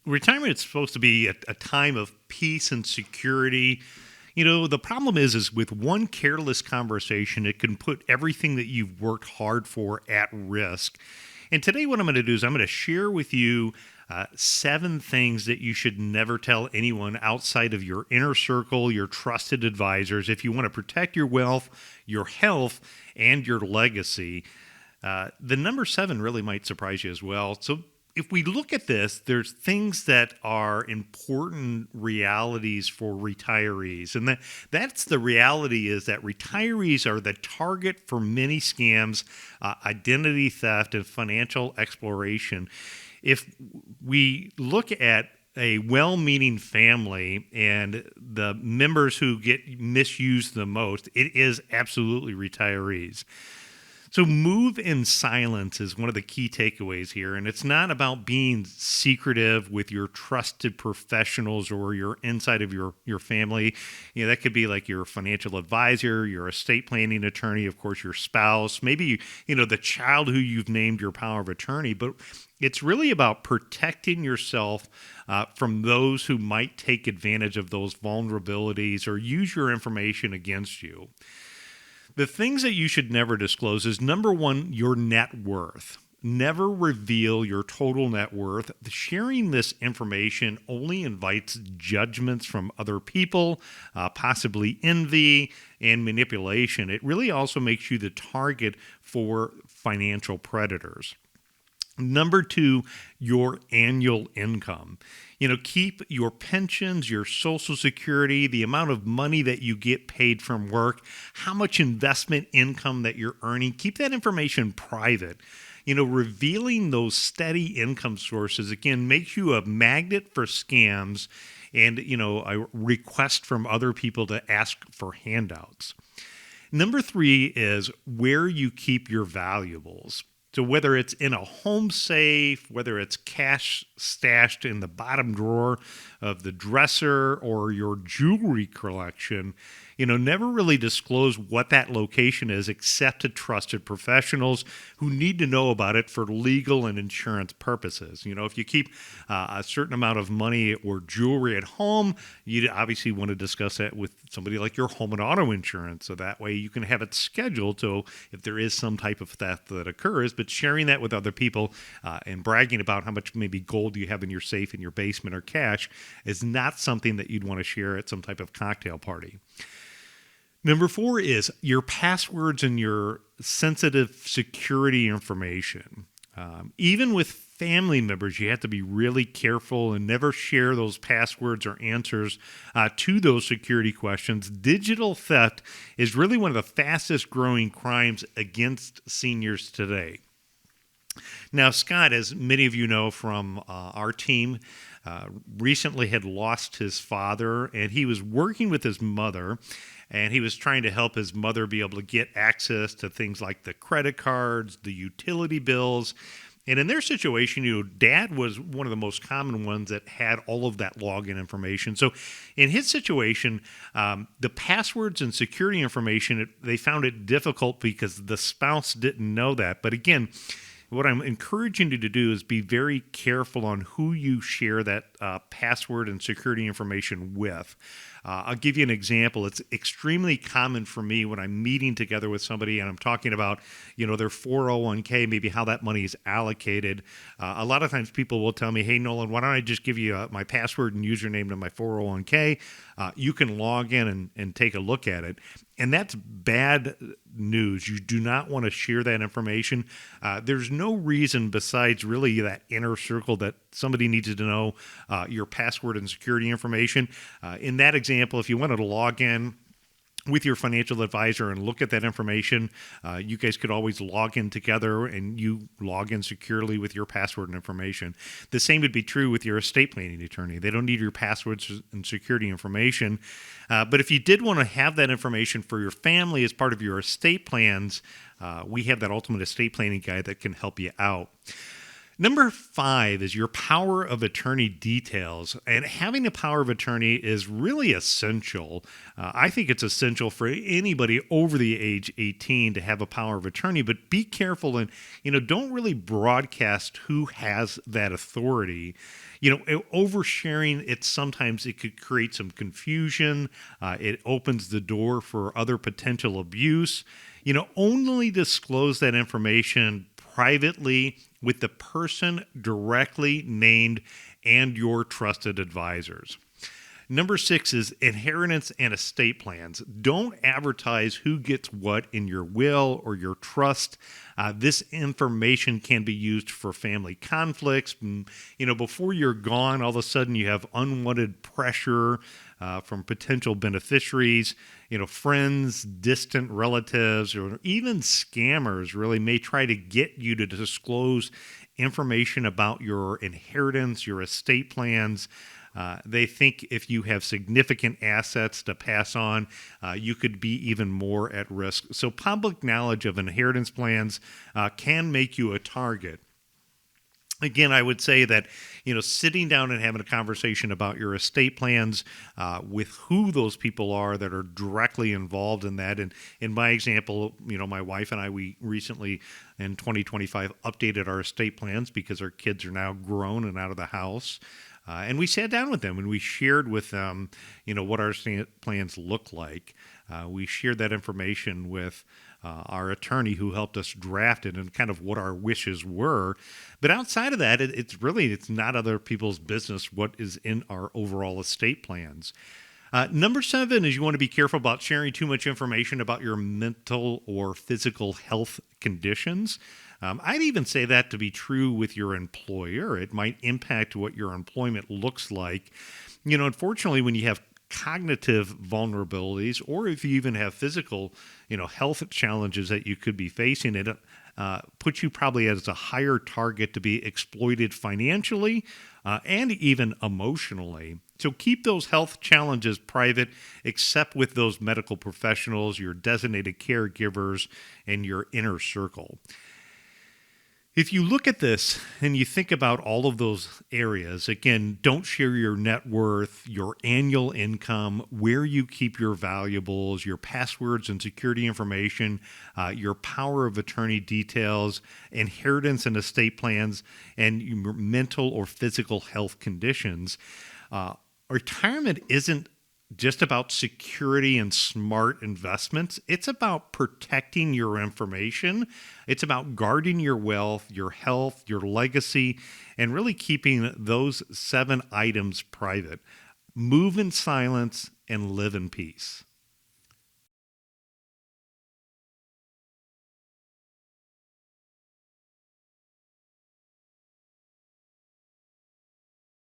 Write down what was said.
Retirement is supposed to be a time of peace and security. The problem is with one careless conversation, it can put everything that you've worked hard for at risk. And today, what I'm going to do is I'm going to share with you 7 things that you should never tell anyone outside of your inner circle, your trusted advisors, if you want to protect your wealth, your health, and your legacy. The number 7 really might surprise you as well. So if we look at this, there's things that are important realities for retirees. And that's the reality is that retirees are the target for many scams, identity theft, and financial exploration. If we look at a well-meaning family and the members who get misused the most, it is absolutely retirees. So move in silence is one of the key takeaways here. And it's not about being secretive with your trusted professionals or your inside of your family. That could be like your financial advisor, your estate planning attorney, of course, your spouse, maybe, the child who you've named your power of attorney. But it's really about protecting yourself from those who might take advantage of those vulnerabilities or use your information against you. The things that you should never disclose is, number 1, your net worth. Never reveal your total net worth. Sharing this information only invites judgments from other people, possibly envy and manipulation. It really also makes you the target for financial predators. Number 2, your annual income. Keep your pensions, your Social Security, the amount of money that you get paid from work, how much investment income that you're earning. Keep that information private. Revealing those steady income sources, again, makes you a magnet for scams and, a request from other people to ask for handouts. Number 3 is where you keep your valuables. So whether it's in a home safe, whether it's cash stashed in the bottom drawer of the dresser or your jewelry collection, never really disclose what that location is except to trusted professionals who need to know about it for legal and insurance purposes. If you keep a certain amount of money or jewelry at home, you obviously want to discuss that with somebody like your home and auto insurance. So that way you can have it scheduled. So if there is some type of theft that occurs, but sharing that with other people and bragging about how much maybe gold you have in your safe in your basement or cash is not something that you'd want to share at some type of cocktail party. Number 4 is your passwords and your sensitive security information. Even with family members, you have to be really careful and never share those passwords or answers to those security questions. Digital theft is really one of the fastest growing crimes against seniors today. Now, Scott, as many of you know from our team, recently had lost his father, and he was working with his mother, and he was trying to help his mother be able to get access to things like the credit cards, the utility bills. And in their situation, Dad was one of the most common ones that had all of that login information. So in his situation, the passwords and security information, they found it difficult because the spouse didn't know that. But again, what I'm encouraging you to do is be very careful on who you share that password and security information with. I'll give you an example. It's extremely common for me when I'm meeting together with somebody and I'm talking about, their 401k, maybe how that money is allocated. A lot of times people will tell me, hey, Nolan, why don't I just give you my password and username to my 401k? You can log in and take a look at it. And that's bad news. You do not want to share that information. There's no reason besides really that inner circle that somebody needs to know your password and security information. In that example, if you wanted to log in with your financial advisor and look at that information, you guys could always log in together and you log in securely with your password and information. The same would be true with your estate planning attorney. They don't need your passwords and security information. But if you did want to have that information for your family as part of your estate plans, we have that ultimate estate planning guide that can help you out. Number 5 is your power of attorney details. And having a power of attorney is really essential. I think it's essential for anybody over the age 18 to have a power of attorney, but be careful and, don't really broadcast who has that authority. Oversharing, it could create some confusion. It opens the door for other potential abuse. Only disclose that information privately with the person directly named and your trusted advisors. Number 6 is inheritance and estate plans. Don't advertise who gets what in your will or your trust. This information can be used for family conflicts. Before you're gone, all of a sudden you have unwanted pressure from potential beneficiaries. Friends, distant relatives, or even scammers really may try to get you to disclose information about your inheritance, your estate plans. They think if you have significant assets to pass on, you could be even more at risk. So public knowledge of inheritance plans can make you a target. Again, I would say that, sitting down and having a conversation about your estate plans with who those people are that are directly involved in that. And in my example, my wife and I, we recently in 2025 updated our estate plans because our kids are now grown and out of the house. And we sat down with them and we shared with them, what our plans look like. We shared that information with our attorney who helped us draft it and kind of what our wishes were. But outside of that, it's not other people's business what is in our overall estate plans. Number 7 is you want to be careful about sharing too much information about your mental or physical health conditions. I'd even say that to be true with your employer. It might impact what your employment looks like. Unfortunately, when you have cognitive vulnerabilities, or if you even have physical, health challenges that you could be facing, it puts you probably as a higher target to be exploited financially and even emotionally. So keep those health challenges private, except with those medical professionals, your designated caregivers, and your inner circle. If you look at this and you think about all of those areas, again, don't share your net worth, your annual income, where you keep your valuables, your passwords and security information, your power of attorney details, inheritance and estate plans, and your mental or physical health conditions. Retirement isn't just about security and smart investments. It's about protecting your information. It's about guarding your wealth, your health, your legacy, and really keeping those 7 items private. Move in silence and live in peace.